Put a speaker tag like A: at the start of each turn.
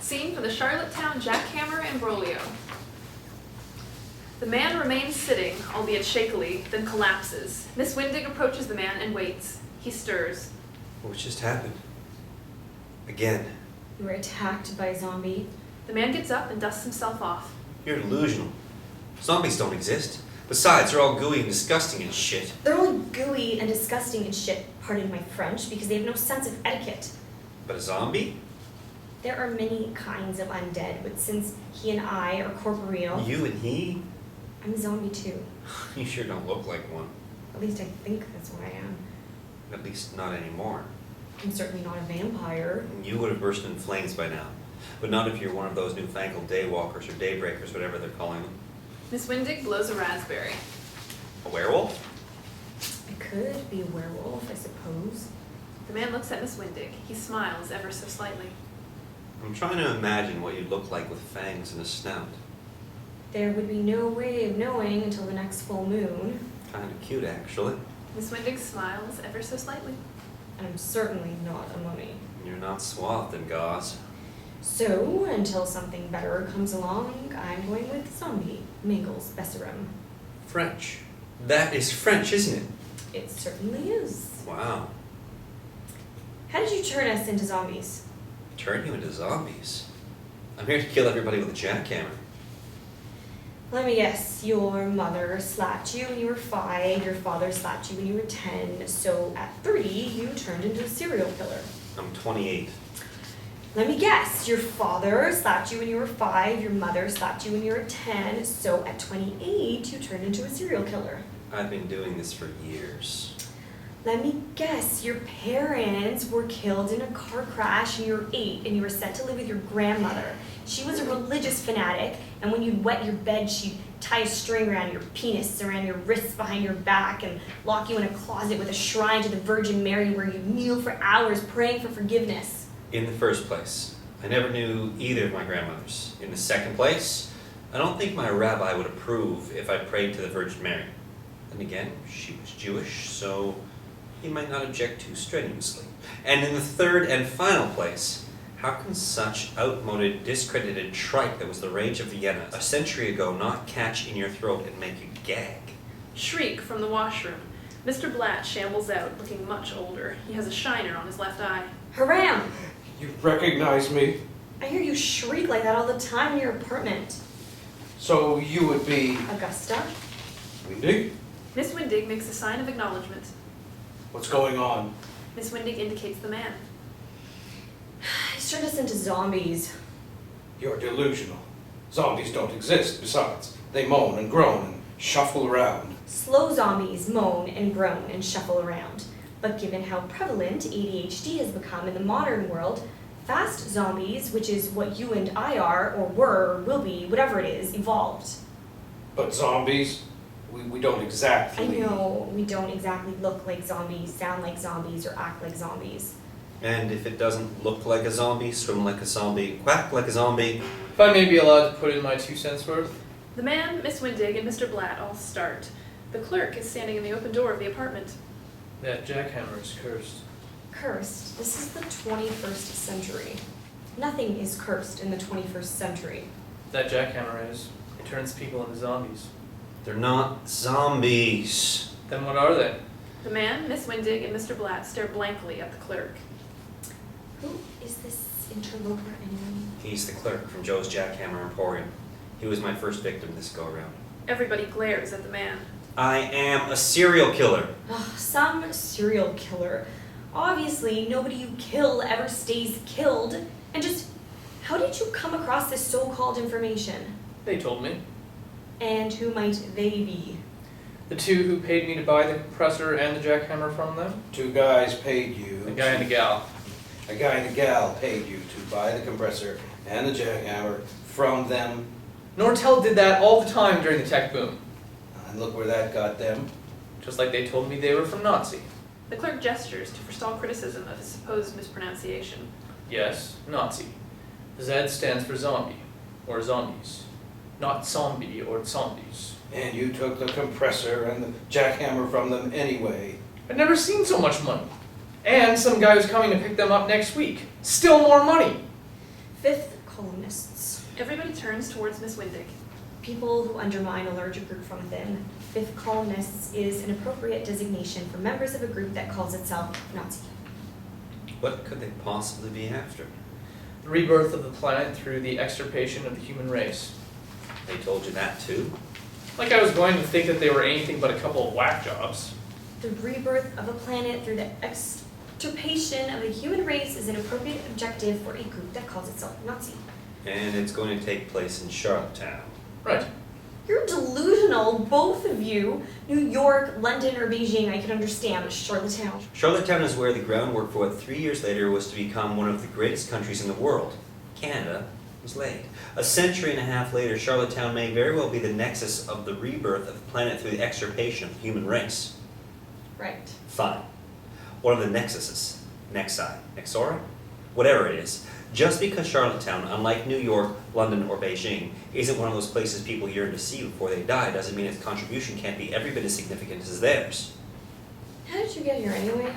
A: Scene for the Charlottetown Jackhammer Imbroglio. The man remains sitting, albeit shakily, then collapses. Miss Windig approaches the man and waits. He stirs.
B: What just happened? Again.
C: You were attacked by a zombie.
A: The man gets up and dusts himself off.
B: You're delusional. Zombies don't exist. Besides, they're all gooey and disgusting and shit.
C: They're only gooey and disgusting and shit, pardon my French, because they have no sense of etiquette.
B: But a zombie?
C: There are many kinds of undead, but since he and I are corporeal...
B: You and he?
C: I'm a zombie too.
B: You sure don't look like one.
C: At least I think that's what I am.
B: At least not anymore.
C: I'm certainly not a vampire.
B: You would have burst in flames by now. But not if you're one of those newfangled daywalkers or daybreakers, whatever they're calling them.
A: Miss Windig blows a raspberry.
B: A werewolf?
C: I could be a werewolf, I suppose.
A: The man looks at Miss Windig. He smiles ever so slightly.
B: I'm trying to imagine what you'd look like with fangs and a snout.
C: There would be no way of knowing until the next full moon.
B: Kind of cute, actually.
A: Miss Windig smiles ever so slightly.
C: And I'm certainly not a mummy.
B: You're not swathed in gauze.
C: So, until something better comes along, I'm going with zombie. Mingles Besserum.
B: French. That is French, isn't it?
C: It certainly is.
B: Wow.
C: How did you turn us into zombies?
B: Turn you into zombies? I'm here to kill everybody with a jackhammer.
C: Let me guess, your mother slapped you when you were 5, your father slapped you when you were 10, so at 30 you turned into a serial killer.
B: I'm 28.
C: Let me guess, your father slapped you when you were 5, your mother slapped you when you were 10, so at 28 you turned into a serial killer.
B: I've been doing this for years.
C: Let me guess, your parents were killed in a car crash when you were 8 and you were sent to live with your grandmother. She was a religious fanatic, and when you'd wet your bed, she'd tie a string around your penis, around your wrists behind your back, and lock you in a closet with a shrine to the Virgin Mary where you'd kneel for hours praying for forgiveness.
B: In the first place, I never knew either of my grandmothers. In the second place, I don't think my rabbi would approve if I prayed to the Virgin Mary. And again, she was Jewish, so he might not object too strenuously. And in the third and final place, how can such outmoded, discredited tripe that was the rage of Vienna a century ago not catch in your throat and make you gag?
A: Shriek from the washroom. Mr. Blatt shambles out, looking much older. He has a shiner on his left eye.
C: Haram!
D: You recognize me?
C: I hear you shriek like that all the time in your apartment.
D: So you would be...
C: Augusta?
D: Windig?
A: Miss Windig makes a sign of acknowledgement.
D: What's going on?
A: Miss Windig indicates the man.
C: He's turned us into zombies.
D: You're delusional. Zombies don't exist. Besides, they moan and groan and shuffle around.
C: Slow zombies moan and groan and shuffle around. But given how prevalent ADHD has become in the modern world, fast zombies, which is what you and I are, or were, or will be, whatever it is, evolved.
D: But zombies? We don't exactly...
C: I know we don't exactly look like zombies, sound like zombies, or act like zombies.
B: And if it doesn't look like a zombie, swim like a zombie, quack like a zombie...
E: If I may be allowed to put in my 2 cents worth.
A: The man, Miss Windig, and Mr. Blatt all start. The clerk is standing in the open door of the apartment.
E: That jackhammer is cursed.
C: Cursed. This is the 21st century. Nothing is cursed in the 21st century.
E: That jackhammer is. It turns people into zombies.
B: They're not zombies.
E: Then what are they?
A: The man, Miss Windig, and Mr. Blatt stare blankly at the clerk.
C: Who is this interloper anyway?
B: He's the clerk from Joe's Jackhammer Emporium. He was my first victim this go-around.
A: Everybody glares at the man.
B: I am a serial killer.
C: Oh, some serial killer. Obviously, nobody you kill ever stays killed. And just, how did you come across this so-called information?
E: They told me.
C: And who might they be?
E: The 2 who paid me to buy the compressor and the jackhammer from them.
D: 2 guys paid you...
E: The guy and the gal.
D: A guy and a gal paid you to buy the compressor and the jackhammer from them.
E: Nortel did that all the time during the tech boom.
D: And look where that got them.
E: Just like they told me they were from Nazi.
A: The clerk gestures to forestall criticism of his supposed mispronunciation.
E: Yes, Nazi. Z stands for zombie, or zombies. Not zombie or zombies.
D: And you took the compressor and the jackhammer from them anyway.
E: I've never seen so much money. And some guy who's coming to pick them up next week. Still more money.
C: Fifth columnists.
A: Everybody turns towards Miss Windig.
C: People who undermine a larger group from within. Fifth columnists is an appropriate designation for members of a group that calls itself Nazi.
B: What could they possibly be after?
E: The rebirth of the planet through the extirpation of the human race.
B: They told you that too?
E: Like I was going to think that they were anything but a couple of whack jobs.
C: The rebirth of a planet through the extirpation of the human race is an appropriate objective for a group that calls itself Nazi.
B: And it's going to take place in Charlottetown.
E: Right.
C: You're delusional, both of you. New York, London, or Beijing, I could understand, but Charlottetown.
B: Charlottetown is where the groundwork for what 3 years later was to become one of the greatest countries in the world. Canada was laid. A century and a half later, Charlottetown may very well be the nexus of the rebirth of the planet through the extirpation of the human race.
C: Right.
B: Fine. One of the nexuses. Nexi. Nexora? Whatever it is. Just because Charlottetown, unlike New York, London, or Beijing, isn't one of those places people yearn to see before they die doesn't mean its contribution can't be every bit as significant as theirs.
C: How did you get here anyway?